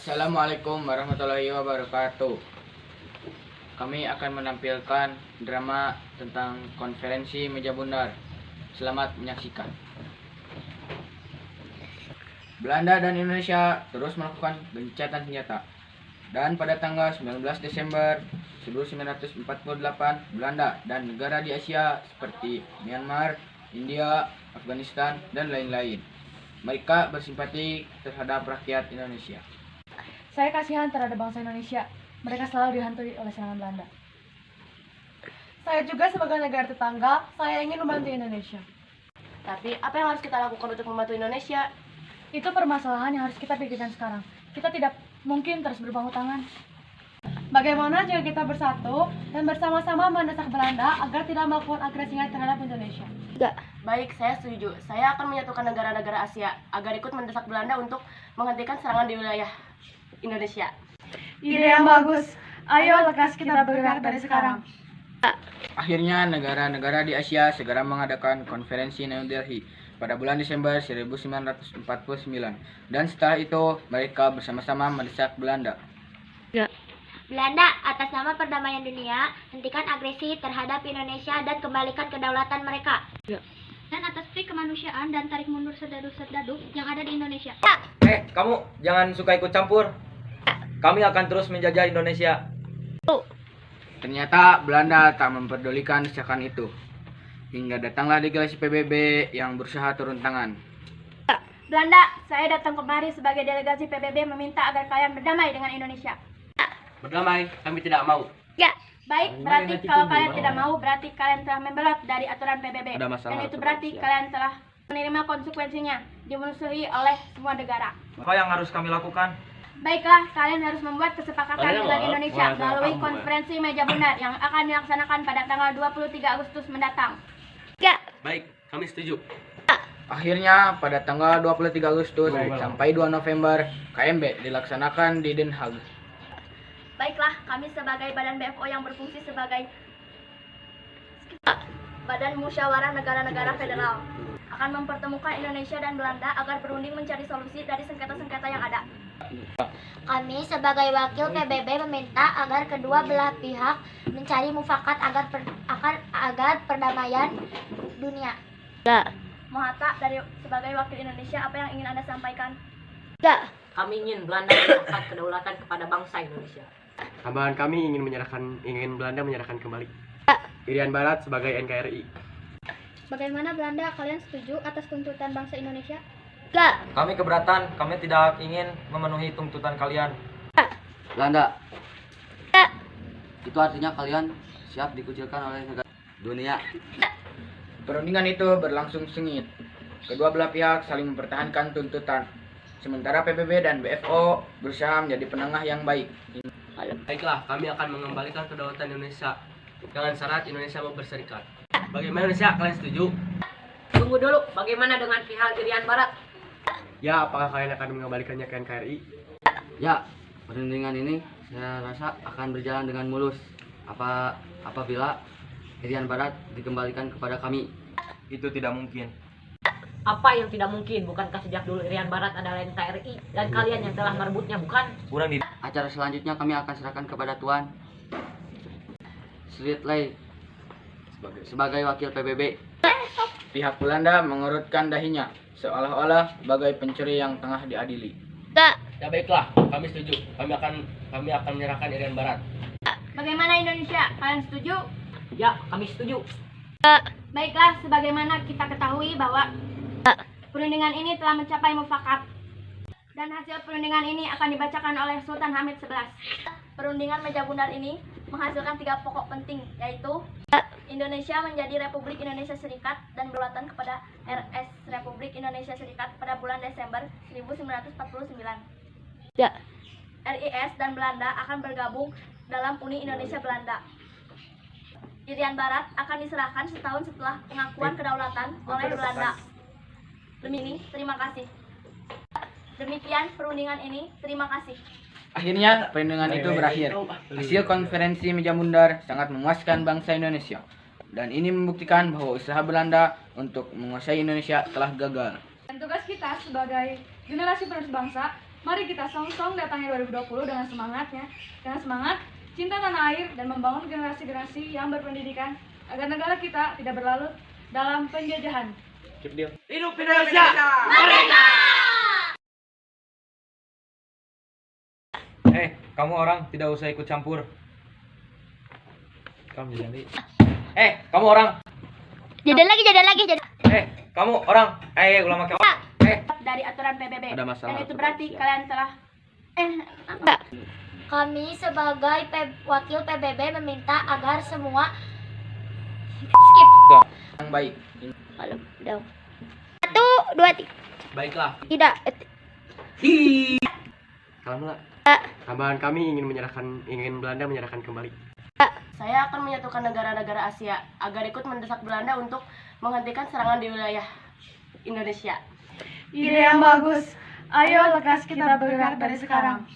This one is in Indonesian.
Assalamualaikum warahmatullahi wabarakatuh. Kami akan menampilkan drama tentang konferensi meja bundar. Selamat menyaksikan. Belanda dan Indonesia terus melakukan gencatan senjata. Dan pada tanggal 19 Desember 1948, Belanda dan negara di Asia seperti Myanmar, India, Afghanistan, dan lain-lain, mereka bersimpati terhadap rakyat Indonesia. Saya kasihan terhadap bangsa Indonesia. Mereka selalu dihantui oleh serangan Belanda. Saya juga sebagai negara tetangga, saya ingin membantu Indonesia. Tapi apa yang harus kita lakukan untuk membantu Indonesia? Itu permasalahan yang harus kita pikirkan sekarang. Kita tidak mungkin terus berpangku tangan. Bagaimana jika kita bersatu dan bersama-sama mendesak Belanda agar tidak melakukan agresinya terhadap Indonesia? Baik, saya setuju. Saya akan menyatukan negara-negara Asia agar ikut mendesak Belanda untuk menghentikan serangan di wilayah Indonesia. Ide yang bagus. Ayo lekas kita bergerak dari sekarang. Akhirnya negara-negara di Asia segera mengadakan konferensi New Delhi pada bulan Desember 1949, dan setelah itu mereka bersama-sama mendesak Belanda. Belanda, atas nama perdamaian dunia, hentikan agresi terhadap Indonesia dan kembalikan kedaulatan mereka. Dan atas pri kemanusiaan dan tarik mundur serdadu-serdadu yang ada di Indonesia. Kamu jangan suka ikut campur. Kami akan terus menjajah Indonesia. Ternyata Belanda tak memperdulikan desakan itu. Hingga datanglah delegasi PBB yang berusaha turun tangan. Belanda, saya datang kemari sebagai delegasi PBB meminta agar kalian berdamai dengan Indonesia. Berdamai, kami tidak mau. Baik, berarti kalau kalian tidak mau, berarti kalian telah membelot dari aturan PBB. Ada masalah Dan itu atau berarti siap? kalian telah menerima konsekuensinya, dimusuhi oleh semua negara. Apa yang harus kami lakukan? Baiklah, kalian harus membuat kesepakatan dengan Indonesia melalui kamu, konferensi meja bundar yang akan dilaksanakan pada tanggal 23 Agustus mendatang. Baik, kami setuju. Akhirnya pada tanggal 23 Agustus sampai 2 November KMB dilaksanakan di Den Haag. Baiklah, kami sebagai Badan BFO yang berfungsi sebagai Badan Musyawarah Negara-Negara Federal akan mempertemukan Indonesia dan Belanda agar berunding mencari solusi dari sengketa-sengketa yang ada. Kami sebagai wakil PBB meminta agar kedua belah pihak mencari mufakat agar perdamaian dunia. Mohata dari sebagai wakil Indonesia, apa yang ingin Anda sampaikan? Kami ingin Belanda menyerahkan kedaulatan kepada bangsa Indonesia. Tambahan kami ingin Belanda menyerahkan kembali Irian Barat sebagai NKRI. Bagaimana Belanda, kalian setuju atas tuntutan bangsa Indonesia? Kami keberatan, kami tidak ingin memenuhi tuntutan kalian. Belanda. Itu artinya kalian siap dikucilkan oleh negara dunia. Perundingan itu berlangsung sengit. Kedua belah pihak saling mempertahankan tuntutan. Sementara PBB dan BFO berusaha menjadi penengah yang baik. Baiklah, kami akan mengembalikan kedaulatan Indonesia dengan syarat Indonesia mau berserikat. Bagaimana Indonesia? Kalian setuju? Tunggu dulu, bagaimana dengan pihak Irian Barat? Ya, apakah kalian akan mengembalikannya ke NKRI? Ya, perundingan ini saya rasa akan berjalan dengan mulus. Apabila Irian Barat dikembalikan kepada kami. Itu tidak mungkin. Apa yang tidak mungkin? Bukankah sejak dulu Irian Barat adalah NKRI dan kalian yang telah merebutnya, bukan? Kurang di Acara selanjutnya kami akan serahkan kepada Tuan Sritley sebagai wakil PBB. Pihak Belanda mengurutkan dahinya, seolah-olah bagai pencuri yang tengah diadili. Ya baiklah, kami setuju. Kami akan menyerahkan Irian Barat. Bagaimana Indonesia, kalian setuju? Ya, kami setuju. Baiklah, sebagaimana kita ketahui bahwa perundingan ini telah mencapai mufakat. Dan hasil perundingan ini akan dibacakan oleh Sultan Hamid XI. Perundingan meja bundar ini menghasilkan 3 pokok penting, yaitu Indonesia menjadi Republik Indonesia Serikat dan berkedaulatan kepada RS Republik Indonesia Serikat pada bulan Desember 1949. RIS dan Belanda akan bergabung dalam Uni Indonesia Belanda. Irian Barat akan diserahkan setahun setelah pengakuan kedaulatan oleh Belanda. Terima kasih. Demikian perundingan ini, terima kasih. Akhirnya perundingan itu berakhir. Hasil konferensi meja bundar sangat memuaskan bangsa Indonesia. Dan ini membuktikan bahwa usaha Belanda untuk menguasai Indonesia telah gagal. Dan tugas kita sebagai generasi penerus bangsa Mari kita song-song datangi 2020 dengan semangatnya, dengan semangat cinta tanah air dan membangun generasi-generasi yang berpendidikan agar negara kita tidak berlarut dalam penjajahan. Hidup Indonesia! Kamu orang tidak usah ikut campur. Kamu jadi. Kamu orang. Jadi lagi. Kamu orang. Ulama kau. Dari aturan PBB. Ada masalah Dan itu aturan berarti siap. kalian telah Kami sebagai wakil PBB meminta agar semua skip. Yang baik. Kalau udah. 1, 2, 3. Baiklah, Tidak. kalahlah. Tambahan kami ingin Belanda menyerahkan kembali. Saya akan menyatukan negara-negara Asia agar ikut mendesak Belanda untuk menghentikan serangan di wilayah Indonesia. Ide yang bagus. Ayo lekas kita bergerak dari sekarang.